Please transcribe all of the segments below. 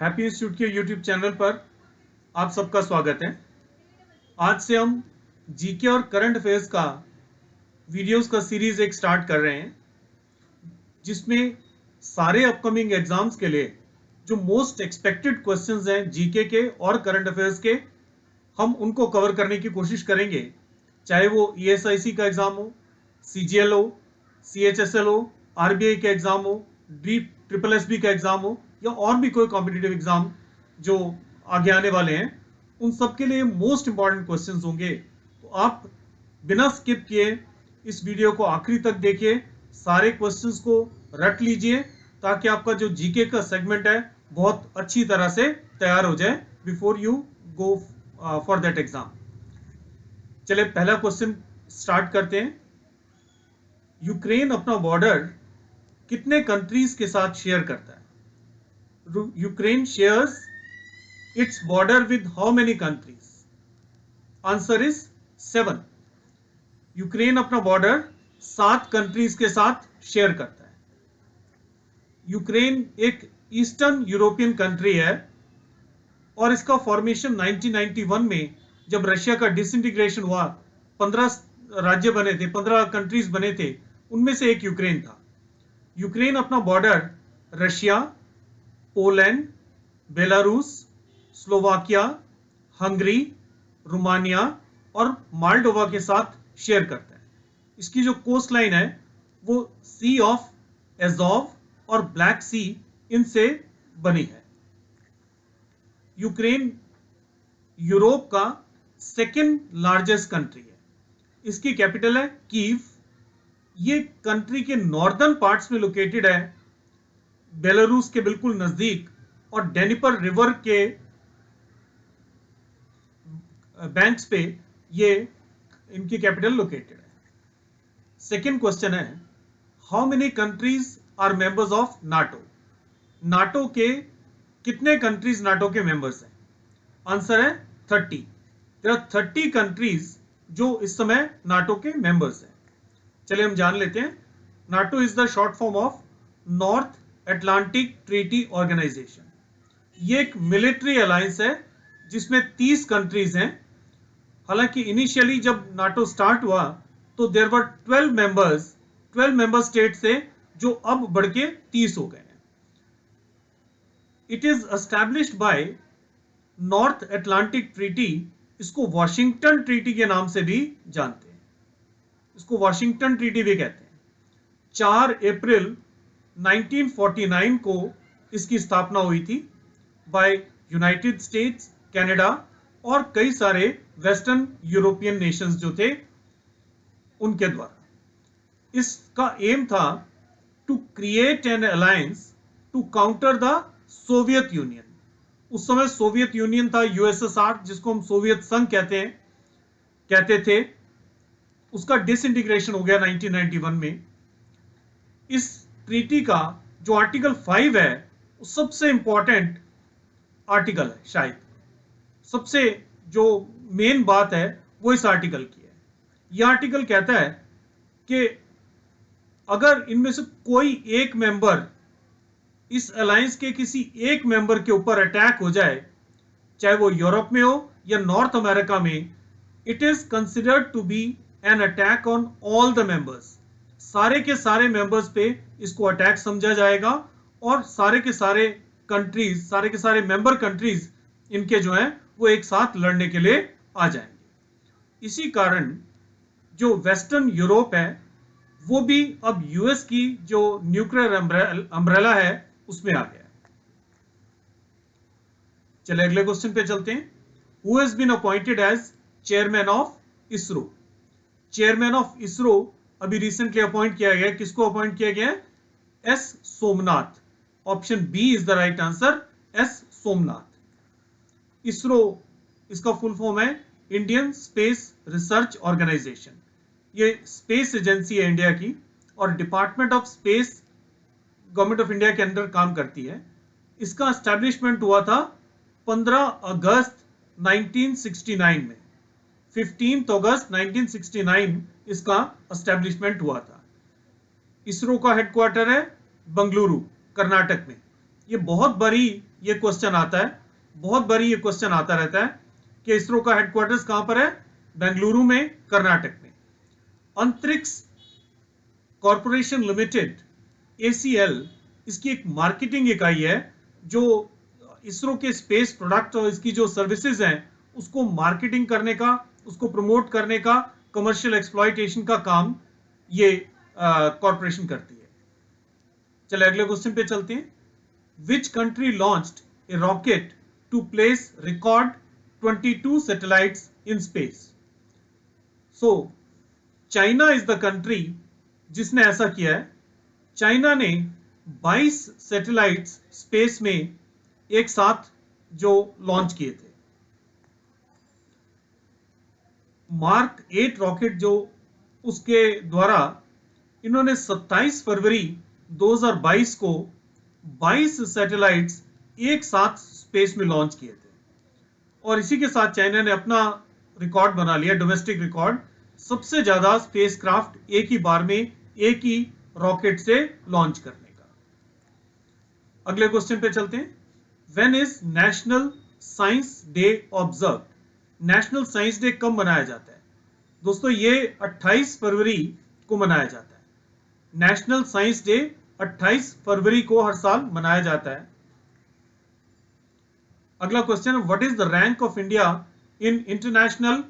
Happy institute के YouTube channel पर आप सबका स्वागत है। आज से हम जीके और करंट अफेयर्स का वीडियोस का सीरीज एक स्टार्ट कर रहे हैं, जिसमें सारे अपकमिंग एग्जाम्स के लिए जो मोस्ट एक्सपेक्टेड क्वेश्चंस हैं जीके के और करंट अफेयर्स के, हम उनको कवर करने की कोशिश करेंगे। चाहे वो ईएसआईसी का एग्जाम हो, सीजीएल हो, सीएचएसएल हो, आरबीआई का एग्जाम हो, ट्रिपल एसबी का एग्जाम हो या और भी कोई कॉम्पिटिटिव एग्जाम जो आगे आने वाले हैं, उन सब के लिए मोस्ट इंपॉर्टेंट क्वेश्चंस होंगे। तो आप बिना स्किप किए इस वीडियो को आखिरी तक देखिए, सारे क्वेश्चंस को रट लीजिए ताकि आपका जो जीके का सेगमेंट है बहुत अच्छी तरह से तैयार हो जाए before you go for that exam. चलिए पहला क्वेश्चन स्टार्ट करते हैं। यूक्रेन अपना बॉर्डर कितने कंट्रीज के साथ शेयर करता है? Ukraine shares its border with how many countries? Answer is 7। Ukraine अपना बॉर्डर 7 कंट्रीज के साथ शेयर करता है। यूक्रेन एक ईस्टर्न यूरोपियन कंट्री है और इसका फॉर्मेशन 1991 में जब रशिया का डिसइंटीग्रेशन हुआ, 15 राज्य बने थे, 15 कंट्रीज बने थे, उनमें से एक यूक्रेन था। यूक्रेन अपना border Russia, Poland, Belarus, Slovakia, Hungary, Romania और माल्डोवा के साथ शेयर करता है। इसकी जो कोस्ट लाइन है वो सी ऑफ एज़ोव और ब्लैक सी इनसे बनी है। यूक्रेन यूरोप का सेकेंड लार्जेस्ट कंट्री है। इसकी कैपिटल है कीव। ये कंट्री के नॉर्दर्न पार्ट्स में लोकेटेड है, बेलारूस के बिल्कुल नजदीक, और डेनिपर रिवर के बैंक्स पे ये इनकी कैपिटल लोकेटेड है। सेकेंड क्वेश्चन है, how many countries are members of NATO? NATO के कितने कंट्रीज नाटो के मेंबर्स हैं? आंसर है 30। देयर आर 30 कंट्रीज जो इस समय नाटो के मेंबर्स हैं। चलिए हम जान लेते हैं। NATO is the short form of North Atlantic Treaty Organization. ये एक मिलिट्री अलायंस है जिसमें 30 कंट्रीज हैं। हालांकि इनिशियली जब नाटो स्टार्ट हुआ तो देयर वर 12 मेंबर स्टेट से, जो अब बढ़ के 30 हो गए हैं। It is established bye north Atlantic treaty. इसको वॉशिंगटन ट्रीटी के नाम से भी जानते हैं, इसको वॉशिंगटन ट्रीटी भी कहते हैं। 4 अप्रैल 1949 को इसकी स्थापना हुई थी बाय यूनाइटेड स्टेट्स, कनाडा और कई सारे वेस्टर्न यूरोपियन नेशंस जो थे उनके द्वारा। इसका एम था to create an alliance to counter the Soviet Union. उस समय सोवियत यूनियन था यूएसएसआर, जिसको हम सोवियत संघ कहते थे। उसका डिसइंटीग्रेशन हो गया 1991 में। इस ट्रीटी का जो आर्टिकल 5 है वो सबसे इंपॉर्टेंट आर्टिकल है। शायद सबसे जो मेन बात है वो इस आर्टिकल की है। यह आर्टिकल कहता है कि अगर इनमें से कोई एक मेंबर, इस अलायंस के किसी एक मेंबर के ऊपर अटैक हो जाए, चाहे वो यूरोप में हो या नॉर्थ अमेरिका में, it is considered to be an attack on all the members. सारे के सारे मेंबर्स पे इसको अटैक समझा जाएगा और सारे के सारे कंट्रीज, सारे के सारे मेंबर कंट्रीज इनके जो हैं वो एक साथ लड़ने के लिए आ जाएंगे। इसी कारण जो वेस्टर्न यूरोप है वो भी अब यूएस की जो न्यूक्लियर अम्ब्रेला है उसमें आ गया। चलिए अगले क्वेश्चन पे चलते हैं। Who has been appointed as chairman of ISRO? Chairman of ISRO अभी रिसेंटली अपॉइंट किया गया। किसको अपॉइंट किया गया है? S Somanath. Option B is the right answer, S Somanath. ISRO, इसका फुल फॉर्म है इंडियन स्पेस रिसर्च ऑर्गेनाइजेशन। ये स्पेस एजेंसी है इंडिया की और Department of Space Government of India के अंदर काम करती है। इसका एस्टैब्लिशमेंट हुआ था 15 अगस्त 1969 में। 15 अगस्त 1969 इसका एस्टैब्लिशमेंट हुआ था। इसरो का हेडक्वार्टर है बंगलुरु, कर्नाटक में। ये बहुत बारी ये क्वेश्चन आता है, बहुत बारी ये क्वेश्चन आता रहता है कि इसरो का हेडक्वार्टर्स कहां पर है? बेंगलुरु में, कर्नाटक में। अंतरिक्ष कॉरपोरेशन लिमिटेड ACL इसकी एक मार्केटिंग इकाई है जो इसरो के स्पेस प्रोडक्ट और इसकी जो सर्विसेज हैं उसको मार्केटिंग करने का, उसको प्रमोट करने का, कमर्शियल एक्सप्लॉयटेशन का काम ये कॉरपोरेशन करती है। चलिए अगले क्वेश्चन पे चलते हैं। Which country launched a rocket to place record 22 satellites in space? So China is the country जिसने ऐसा किया है। चाइना ने 22 सैटेलाइट्स स्पेस में एक साथ जो लॉन्च किए थे। मार्क 8 रॉकेट जो उसके द्वारा इन्होंने 27 फरवरी 2022 को 22 सैटेलाइट्स एक साथ स्पेस में लॉन्च किए थे और इसी के साथ चाइना ने अपना रिकॉर्ड बना लिया, डोमेस्टिक रिकॉर्ड, सबसे ज्यादा स्पेसक्राफ्ट एक ही बार में एक ही रॉकेट से लॉन्च करने का। अगले क्वेश्चन पे चलते हैं। When is national science day observe? National science day कब मनाया जाता है? दोस्तों ये 28 फरवरी को मनाया जाता है। नेशनल साइंस डे 28 फरवरी को हर साल मनाया जाता है। अगला question, what is the rank of India in international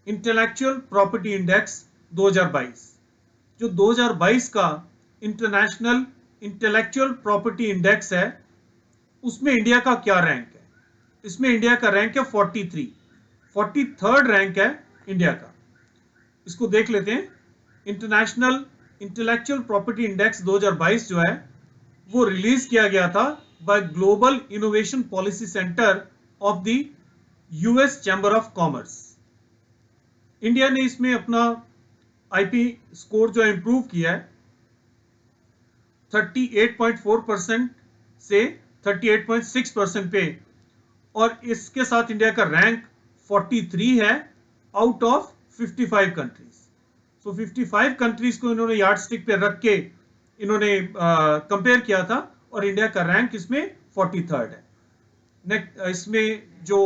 intellectual property index 2022? जो 2022 का इंटरनेशनल इंटेलेक्चुअल प्रॉपर्टी इंडेक्स है उसमें इंडिया का क्या रैंक है? इसमें इंडिया का रैंक है 43rd रैंक है इंडिया का। इसको देख लेते हैं। इंटरनेशनल इंटेलेक्चुअल प्रॉपर्टी इंडेक्स 2022 जो है वो रिलीज किया गया था by Global Innovation Policy Center of the US Chamber of Commerce. India ने इसमें अपना IP स्कोर जो इंप्रूव किया है 38.4% से 38.6% पे, और इसके साथ इंडिया का रैंक 43 है out of 55 countries. So 55 countries को इन्होंने यार्ड स्टिक पे रख के इन्होंने कंपेयर किया था और इंडिया का रैंक इसमें 43rd है। नेक्स्ट इसमें जो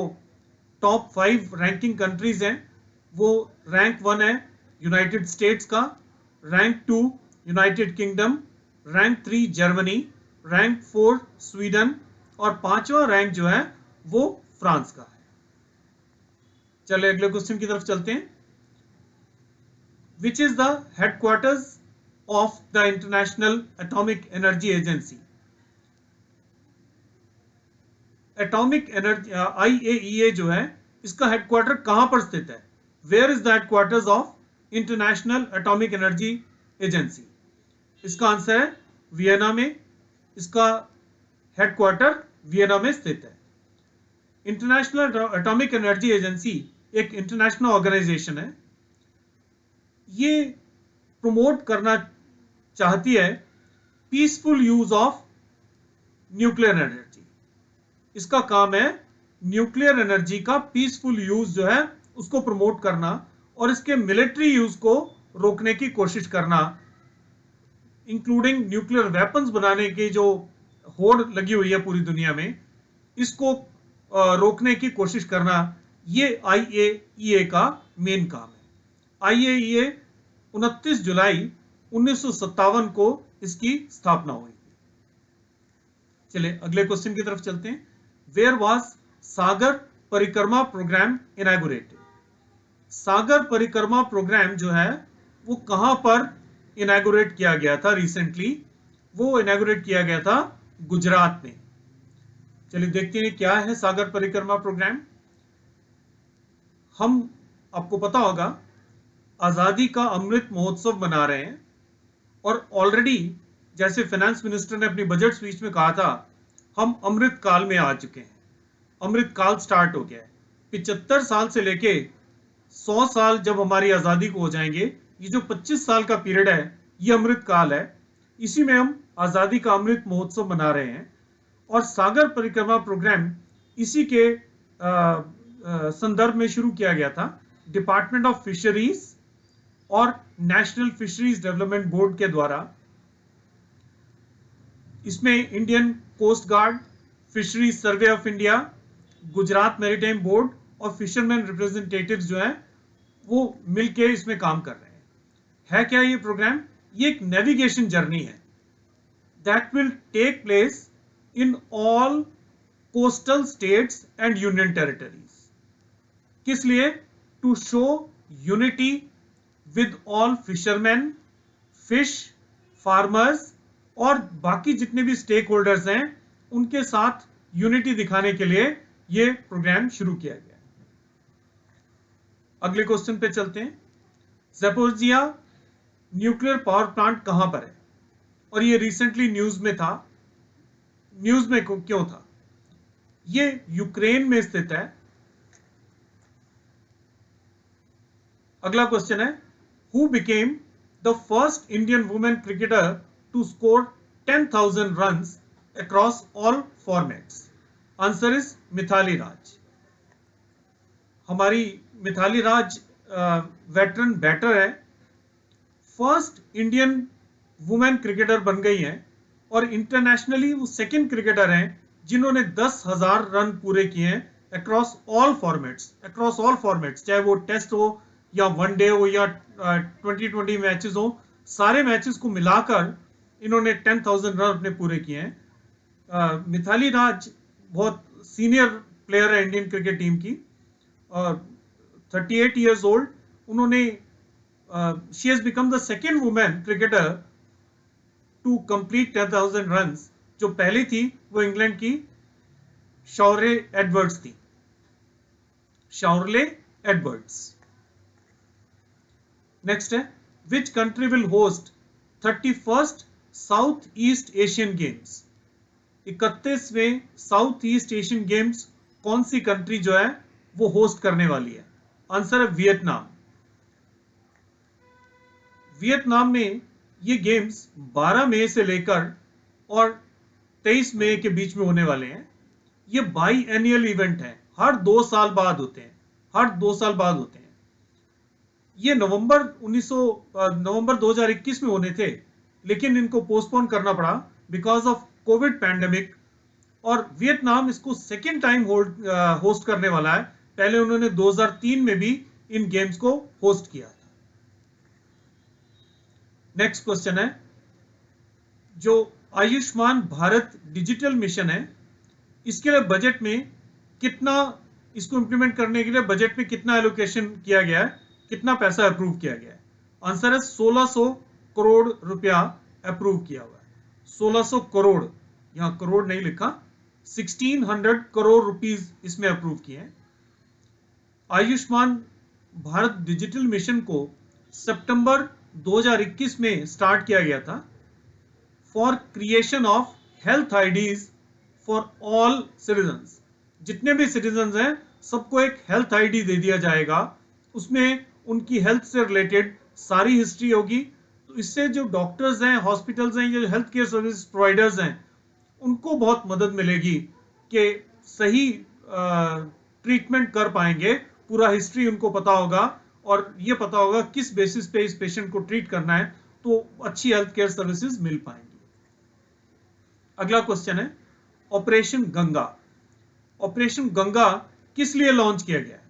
टॉप 5 रैंकिंग कंट्रीज हैं वो रैंक 1 है यूनाइटेड स्टेट्स का, rank 2 United kingdom, rank 3 Germany, rank 4 Sweden और 5वां रैंक जो है वो फ्रांस का है। चलिए अगले क्वेश्चन की तरफ चलते हैं। Which is the headquarters of the International Atomic Energy Agency? Atomic energy IAEA जो है इसका हेडक्वार्टर कहां पर स्थित है? Where is the headquarters of International Atomic Energy Agency? इसका आंसर है वियना में। इसका हेडक्वार्टर वियना में स्थित है। इंटरनेशनल एटॉमिक एनर्जी एजेंसी एक इंटरनेशनल ऑर्गेनाइजेशन है। ये प्रमोट करना चाहती है peaceful use of nuclear energy. इसका काम है न्यूक्लियर एनर्जी का पीसफुल यूज जो है उसको प्रमोट करना और इसके मिलिट्री यूज को रोकने की कोशिश करना, इंक्लूडिंग न्यूक्लियर वेपन्स बनाने की जो होड़ लगी हुई है पूरी दुनिया में, इसको रोकने की कोशिश करना, ये IAEA का मेन काम है। IAEA 29 जुलाई 1957 को इसकी स्थापना हुई। चलिए अगले क्वेश्चन की तरफ चलते हैं। वेयर वाज सागर परिक्रमा प्रोग्राम इनॉग्रेटेड? सागर परिक्रमा प्रोग्राम जो है वो कहां पर इनॉग्रेट किया गया था रिसेंटली? वो इनॉग्रेट किया गया था गुजरात में। चलिए देखते हैं क्या है सागर परिक्रमा प्रोग्राम। हम आपको पता होगा आजादी का अमृत महोत्सव मना रहे हैं और ऑलरेडी जैसे फाइनेंस मिनिस्टर ने अपनी बजट स्पीच में कहा था हम अमृत काल में आ चुके हैं। अमृत काल स्टार्ट हो गया है। 75 साल से लेके 100 साल जब हमारी आजादी को हो जाएंगे, ये जो 25 साल का पीरियड है ये अमृत काल है। इसी में हम आजादी का अमृत महोत्सव मना रहे हैं और सागर परिक्रमा प्रोग्राम इसी के संदर्भ में शुरू किया गया था। डिपार्टमेंट ऑफ फिशरीज और नेशनल फिशरीज डेवलपमेंट बोर्ड के द्वारा इसमें Indian Coast Guard, Fishery Survey of India, Gujarat Maritime Board और फिशरमैन रिप्रेजेंटेटिव्स जो है वो मिलके इसमें काम कर रहे हैं। है क्या ये प्रोग्राम? ये एक नेविगेशन जर्नी है that will take place in all coastal states and union territories. किस लिए? To show unity with all fishermen, fish, farmers और बाकी जितने भी स्टेक होल्डर्स हैं उनके साथ यूनिटी दिखाने के लिए ये प्रोग्राम शुरू किया गया। अगले क्वेश्चन पे चलते हैं। ज़ैपोरिज़िया न्यूक्लियर पावर प्लांट कहां पर है? और ये रिसेंटली न्यूज में था। न्यूज में क्यों था? ये यूक्रेन में स्थित है। अगला क्वेश्चन है, who became the first Indian women cricketer to score 10,000 runs across all formats? Answer is Mithali Raj. हमारी मिथाली राज वेटरन बैटर है, फर्स्ट इंडियन वुमेन क्रिकेटर बन गई हैं और इंटरनेशनली वो सेकंड क्रिकेटर हैं जिन्होंने 10,000 रन पूरे किए हैं अक्रॉस ऑल फॉर्मेट्स, चाहे वो टेस्ट हो या वनडे हो या 2020 मैचेस हो, सारे मैचेस को मिलाकर इन्होंने 10,000 रन अपने पूरे किए हैं। मिथाली राज बहुत सीनियर प्लेयर है इंडियन क्रिकेट टीम की और 38 इयर्स ओल्ड। उन्होंने she has become the second women cricketer to complete 10,000 runs. जो पहली थी वो इंग्लैंड की शौर्य एडवर्ड्स थी, शौर्य एडवर्ड्स। नेक्स्ट है, which country will host 31st south east Asian games? 31वें साउथ ईस्ट एशियन गेम्स कौन सी कंट्री जो है वो होस्ट करने वाली है? आंसर है वियतनाम। वियतनाम में ये गेम्स 12 मई से लेकर और 23 मई के बीच में होने वाले हैं। ये बाई एनुअल इवेंट है, हर 2 साल बाद होते हैं। ये नवंबर 2021 में होने थे, लेकिन इनको पोस्टपोन करना पड़ा बिकॉज ऑफ कोविड पैंडेमिक। और वियतनाम इसको सेकेंड टाइम होस्ट करने वाला है। पहले उन्होंने 2003 में भी इन गेम्स को होस्ट किया था। नेक्स्ट क्वेश्चन है, जो आयुष्मान भारत डिजिटल मिशन है, इसके लिए बजट में कितना, इसको इंप्लीमेंट करने के लिए बजट में कितना एलोकेशन किया गया है, कितना पैसा अप्रूव किया गया है? आंसर है 1600 करोड़ रुपया अप्रूव किया हुआ है। 1600 करोड़, यहां करोड़ नहीं लिखा, 1600 करोड़ रुपीस इसमें अप्रूव किए हैं। आयुष्मान भारत डिजिटल मिशन को सितंबर 2021 में स्टार्ट किया गया था for creation of health IDs for all citizens. जितने भी सिटीजन्स हैं सबको एक हेल्थ आईडी दे दिया जाएगा, उसमें उनकी हेल्थ से रिलेटेड सारी हिस्ट्री होगी। तो इससे जो डॉक्टर्स हैं, हॉस्पिटल्स हैं, जो हेल्थ केयर सर्विस प्रोवाइडर्स हैं, उनको बहुत मदद मिलेगी कि सही ट्रीटमेंट कर पाएंगे। पूरा हिस्ट्री उनको पता होगा और ये पता होगा किस बेसिस पे इस पेशेंट को ट्रीट करना है, तो अच्छी हेल्थ केयर सर्विसेज मिल पाएंगी। अगला क्वेश्चन है, ऑपरेशन गंगा। ऑपरेशन गंगा किस लिए लॉन्च किया गया है?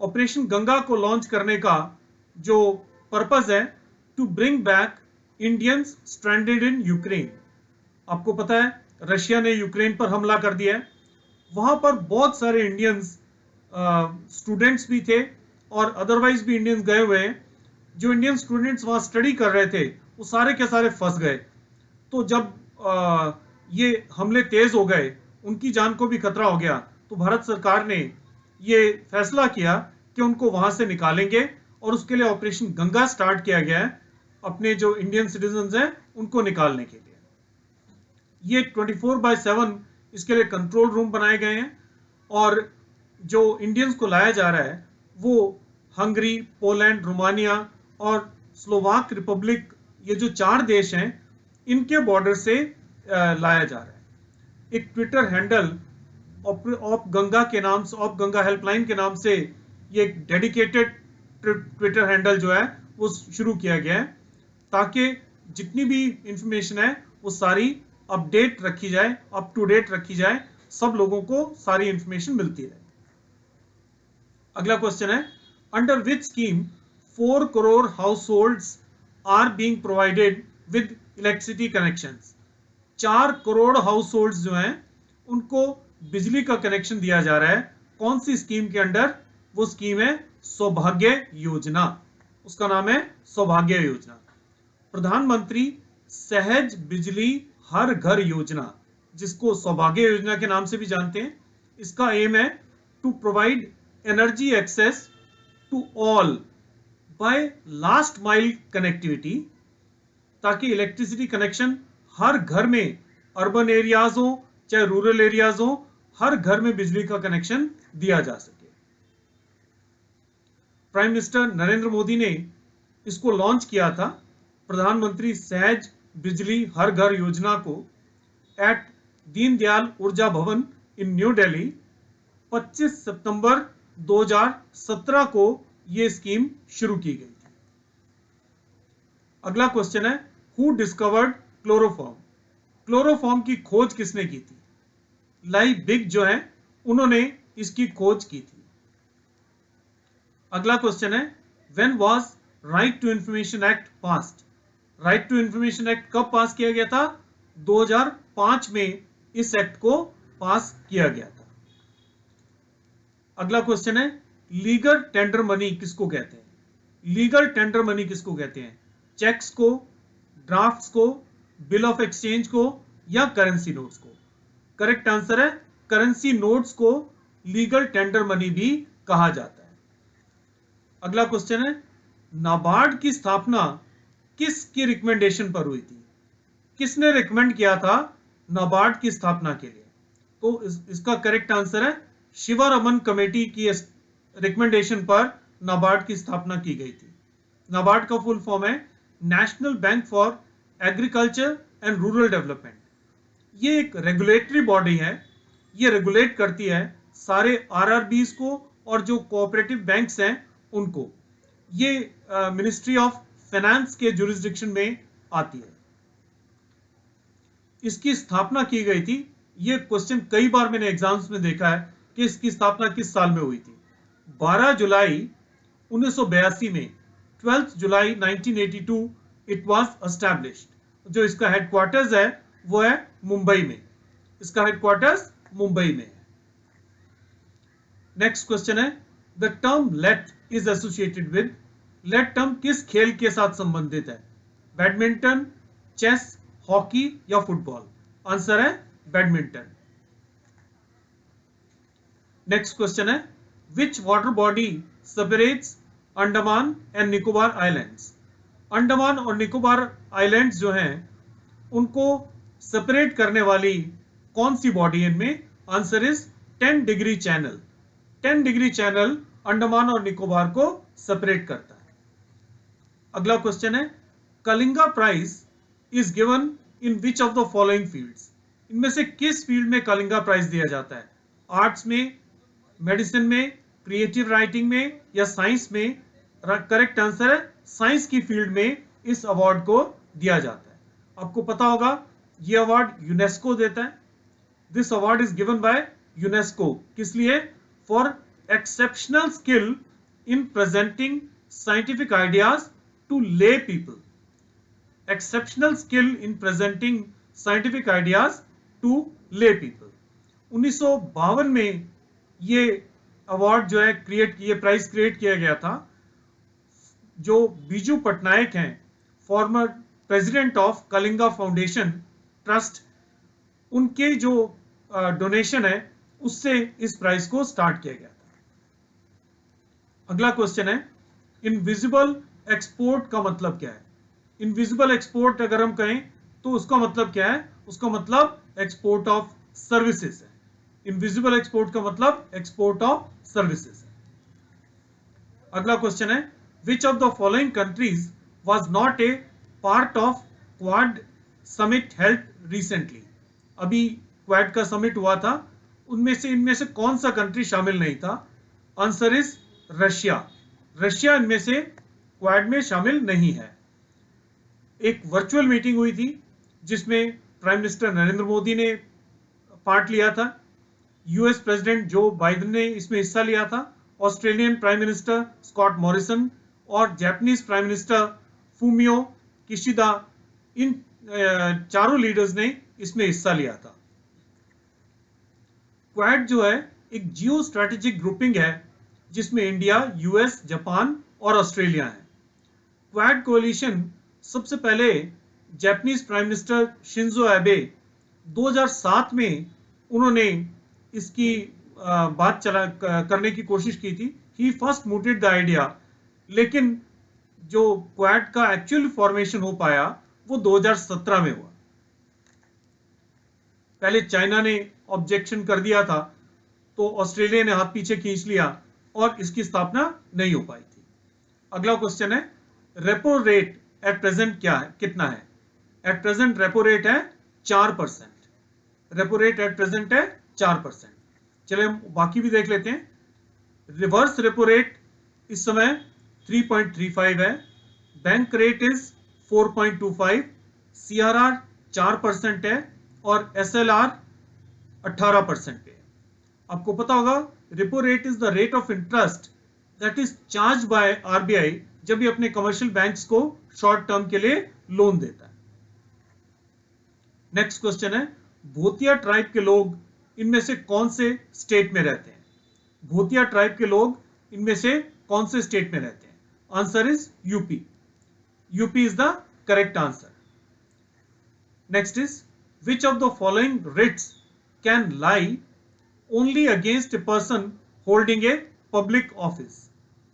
ऑपरेशन गंगा को लॉन्च करने का जो पर्पस है, to bring back Indians stranded in Ukraine. आपको पता है रशिया ने यूक्रेन पर हमला कर दिया है। वहां पर बहुत सारे इंडियंस स्टूडेंट्स भी थे और अदरवाइज भी इंडियंस गए हुए हैं। जो इंडियन स्टूडेंट्स वहां स्टडी कर रहे थे वो सारे के सारे फंस गए। तो जब ये हमले तेज हो गए, उनकी जान को भी खतरा हो गया, तो भारत सरकार ने ये फैसला किया कि उनको वहां से निकालेंगे और उसके लिए ऑपरेशन गंगा स्टार्ट किया गया है, अपने जो इंडियन सिटीजन्स हैं उनको निकालने के लिए। ये 24/7 इसके लिए कंट्रोल रूम बनाए गए हैं और जो इंडियंस को लाया जा रहा है वो हंगरी, पोलैंड, रोमानिया और स्लोवाक रिपब्लिक, ये जो 4 देश हैं, इनके बॉर्डर से लाया जा रहा है। एक ट्विटर हैंडल ऑफ गंगा के नाम से, ऑफ गंगा हेल्पलाइन के नाम से, ये एक डेडिकेटेड ट्विटर हैंडल जो है वो शुरू किया गया है ताकि जितनी भी इंफॉर्मेशन है वो सारी अपडेट रखी जाए, अप टू डेट रखी जाए, सब लोगों को सारी इंफॉर्मेशन मिलती रहे। अगला क्वेश्चन है, under which scheme 4 crore household are being provided with electricity connections. 4 crore household जो हैं उनको बिजली का कनेक्शन दिया जा रहा है। कौन सी स्कीम के अंडर? वो स्कीम है सौभाग्य योजना। उसका नाम है सौभाग्य योजना। प्रधानमंत्री सहज बिजली हर घर योजना, जिसको सौभाग्य योजना के नाम से भी जानते हैं, इसका एम है to provide energy access to all by last mile connectivity, ताकि इलेक्ट्रिसिटी कनेक्शन हर घर में, अर्बन एरियाज हो चाहे रूरल एरियाज हो, हर घर में बिजली का कनेक्शन दिया जा सके। प्राइम मिनिस्टर नरेंद्र मोदी ने इसको लॉन्च किया था, प्रधानमंत्री सहज बिजली हर घर योजना को, एट दीनदयाल ऊर्जा भवन इन न्यू दिल्ली 25 सितंबर 2017 को यह स्कीम शुरू की गई थी। अगला क्वेश्चन है, हु डिस्कवर्ड क्लोरोफॉर्म। क्लोरोफॉर्म की खोज किसने की थी? लाई बिग जो है उन्होंने इसकी खोज की थी। अगला क्वेश्चन है, when was right to information act passed. Right to information act कब पास किया गया था? 2005 में इस एक्ट को पास किया गया था। अगला क्वेश्चन है, लीगल टेंडर मनी किसको कहते हैं? लीगल टेंडर मनी किसको कहते हैं? चेक्स को, ड्राफ्ट्स को, बिल ऑफ एक्सचेंज को, या करेंसी नोट्स को? करेक्ट आंसर है करेंसी नोट्स को लीगल टेंडर मनी भी कहा जाता है। अगला क्वेश्चन है, नाबार्ड की स्थापना किसकी रिकमेंडेशन पर हुई थी? किसने रिकमेंड किया था नाबार्ड की स्थापना के लिए? तो इसका करेक्ट आंसर है शिवारमन कमेटी की रिकमेंडेशन पर नाबार्ड की स्थापना की गई थी। नाबार्ड का फुल फॉर्म है national bank for agriculture and rural development. ये एक रेगुलेटरी बॉडी है, ये रेगुलेट करती है सारे आरआरबीज को और जो कोऑपरेटिव बैंक्स हैं उनको। ये मिनिस्ट्री ऑफ फाइनेंस के जुरिस्डिक्शन में आती है। इसकी स्थापना की गई थी, ये क्वेश्चन कई बार मैंने एग्जाम्स में देखा है कि इसकी स्थापना किस साल में हुई थी। 12 जुलाई 1982 में, 12 जुलाई 1982 इट वाज एस्टैब्लिश्ड। जो इसका हेडक्वार्टर्स है वो है मुंबई में, इसका हेडक्वार्टर्स मुंबई में है। नेक्स्ट क्वेश्चन है, the term let is associated with. Let term किस खेल के साथ संबंधित है? बैडमिंटन, चेस, हॉकी या फुटबॉल? आंसर है बैडमिंटन। नेक्स्ट क्वेश्चन है, which water body separates Andaman and Nicobar islands. Andaman और निकोबार आइलैंड्स जो हैं उनको सेपरेट करने वाली कौन सी बॉडी है इनमें? Answer is 10 degree channel. 10 degree channel Andaman और निकोबार को सेपरेट करता है। अगला क्वेश्चन है, Kalinga prize is given in which of the following fields. इनमें से किस फील्ड में कलिंगा प्राइज दिया जाता है? आर्ट्स में, मेडिसिन में, क्रिएटिव राइटिंग में या साइंस में? करेक्ट आंसर है साइंस की फील्ड में इस अवार्ड को दिया जाता है। आपको पता होगा ये अवार्ड यूनेस्को देता है। This award is given by UNESCO. किस लिए? For exceptional skill in presenting scientific ideas to lay people. Exceptional skill in presenting scientific ideas to lay people. 1952 में ये अवार्ड जो है प्राइज क्रिएट किया गया था। जो बीजू पटनायक हैं, former president of Kalinga foundation trust, उनके जो डोनेशन है उससे इस प्राइज को स्टार्ट किया गया था। अगला क्वेश्चन है, इनविजिबल एक्सपोर्ट का मतलब क्या है? इनविजिबल एक्सपोर्ट अगर हम कहें तो उसका मतलब क्या है? उसका मतलब एक्सपोर्ट ऑफ सर्विसेज है। इनविजिबल एक्सपोर्ट का मतलब एक्सपोर्ट ऑफ सर्विसेज है। अगला क्वेश्चन है, which of the following countries was not a part of Quad summit held recently? अभी क्वाड का समिट हुआ था, इनमें से कौन सा कंट्री शामिल नहीं था? Answer is Russia. रशिया इनमें से क्वाड में शामिल नहीं है। एक वर्चुअल मीटिंग हुई थी जिसमें प्राइम मिनिस्टर नरेंद्र मोदी ने पार्ट लिया था, यूएस प्रेसिडेंट जो बाइडेन ने इसमें हिस्सा लिया था, Australian prime minister Scott Morrison और Japanese prime minister Fumio Kishida, इन चारों लीडर्स ने इसमें हिस्सा लिया था। क्वाड जो है एक जियो स्ट्रेटेजिक ग्रुपिंग है जिसमें इंडिया, यूएस, जापान और ऑस्ट्रेलिया है। क्वाड कोalition सबसे पहले जापानीज प्राइम मिनिस्टर शिंजो एबे 2007 में उन्होंने इसकी बात करने की कोशिश की थी। ही फर्स्ट mooted द आइडिया, लेकिन जो क्वाड का एक्चुअल फॉर्मेशन हो पाया वो 2017 में हुआ। पहले चाइना ने ऑब्जेक्शन कर दिया था तो ऑस्ट्रेलिया ने हाथ पीछे खींच लिया और इसकी स्थापना नहीं हो पाई थी। अगला क्वेश्चन है, रेपो रेट एट प्रेजेंट क्या है, कितना है? एट प्रेजेंट रेपो रेट है 4%। रेपो रेट एट प्रेजेंट है 4%। चलिए हम बाकी भी देख लेते हैं। रिवर्स रेपो रेट इस समय 3.35 है, बैंक रेट इज 4.25, CRR 4% है और SLR 18% पे। आपको पता होगा repo rate is the rate of interest that is charge by RBI जब ये अपने कमर्शियल बैंक्स को शॉर्ट टर्म के लिए लोन देता है। नेक्स्ट क्वेश्चन है, भोतिया ट्राइब के लोग इनमें से कौन से स्टेट में रहते हैं? भोतिया ट्राइब के लोग इनमें से कौन से स्टेट में रहते हैं? Answer is UP. UP is the correct answer. Next is, which of the following writs can lie only against a person holding a public office?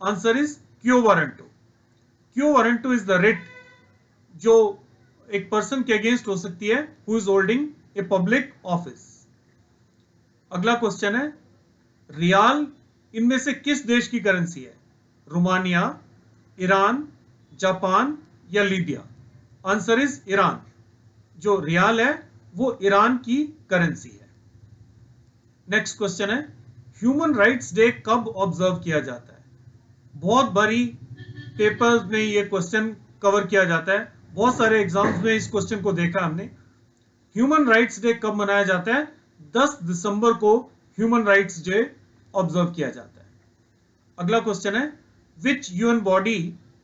Answer is quo warranto. Quo warranto is the writ जो एक person के against हो सकती है who is holding a public office. अगला question है, रियाल इनमें से किस देश की करेंसी है? रोमानिया, ईरान, जापान या लीबिया? Answer is Iran. जो रियाल है वो ईरान की करेंसी है। नेक्स्ट क्वेश्चन है, ह्यूमन राइट्स डे कब ऑब्जर्व किया जाता है? बहुत बारी पेपर्स में ये क्वेश्चन कवर किया जाता है, बहुत सारे एग्जाम्स में इस क्वेश्चन को देखा हमने। ह्यूमन राइट्स डे कब मनाया जाता है? 10 दिसंबर को ह्यूमन राइट्स डे ऑब्जर्व किया जाता है। अगला क्वेश्चन है, which UN body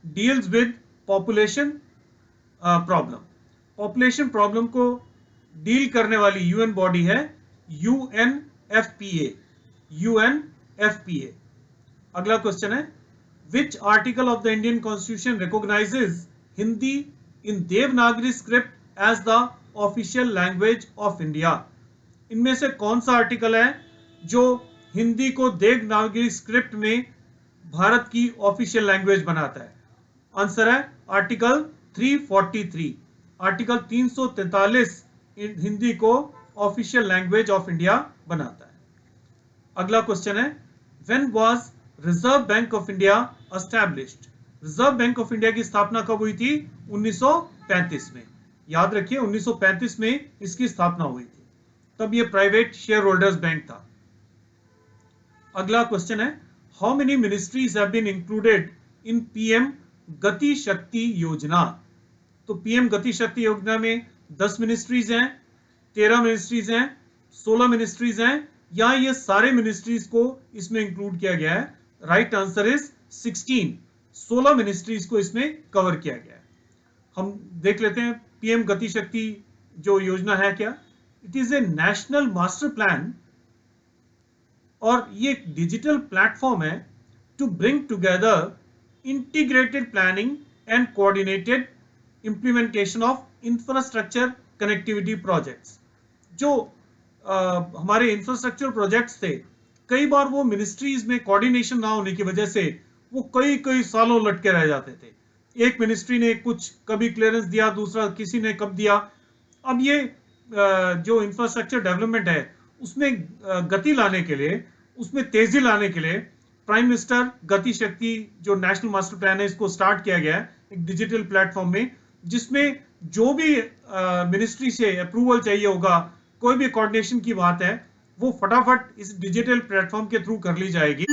deals with population problem? Population problem को डील करने वाली यूएन बॉडी है UNFPA। UNFPA। अगला क्वेश्चन है, which article of the Indian constitution recognises Hindi in Devanagari script as the official language of India? इनमें से कौन सा आर्टिकल है जो हिंदी को देवनागरी स्क्रिप्ट में भारत की ऑफिशियल लैंग्वेज बनाता है? आंसर है आर्टिकल 343। आर्टिकल 343 हिंदी को ऑफिशियल लैंग्वेज ऑफ इंडिया बनाता है। अगला क्वेश्चन है, when was reserve bank of India established? Reserve bank of India की स्थापना कब हुई थी? 1935 में। याद रखिए 1935 में इसकी स्थापना हुई थी, तब ये प्राइवेट शेयर होल्डर्स बैंक था। अगला क्वेश्चन है, how many ministries have been included in PM Gati शक्ति योजना? तो PM गति शक्ति योजना में 10 मिनिस्ट्रीज हैं, 13 मिनिस्ट्रीज हैं, 16 मिनिस्ट्रीज हैं, या ये सारे मिनिस्ट्रीज को इसमें इंक्लूड किया गया है? Right answer is 16। 16 मिनिस्ट्रीज को इसमें कवर किया गया है। हम देख लेते हैं PM गति शक्ति जो योजना है क्या। It is a national master plan और ये एक डिजिटल प्लेटफॉर्म है to bring together integrated planning and coordinated implementation of infrastructure connectivity projects. जो हमारे इंफ्रास्ट्रक्चर प्रोजेक्ट्स थे, कई बार वो मिनिस्ट्रीज में कोऑर्डिनेशन ना होने की वजह से वो कई सालों लटके रह जाते थे। एक मिनिस्ट्री ने कुछ कभी क्लियरेंस दिया, दूसरा किसी ने कब दिया। अब ये जो इंफ्रास्ट्रक्चर डेवलपमेंट है उसमें गति लाने के लिए, उसमें तेजी लाने के लिए प्राइम मिनिस्टर गति शक्ति जो नेशनल मास्टर प्लान है इसको स्टार्ट किया गया है एक डिजिटल प्लेटफॉर्म में, जिसमें जो भी मिनिस्ट्री से अप्रूवल चाहिए होगा, कोई भी कोऑर्डिनेशन की बात है, वो फटाफट इस डिजिटल प्लेटफॉर्म के थ्रू कर ली जाएगी।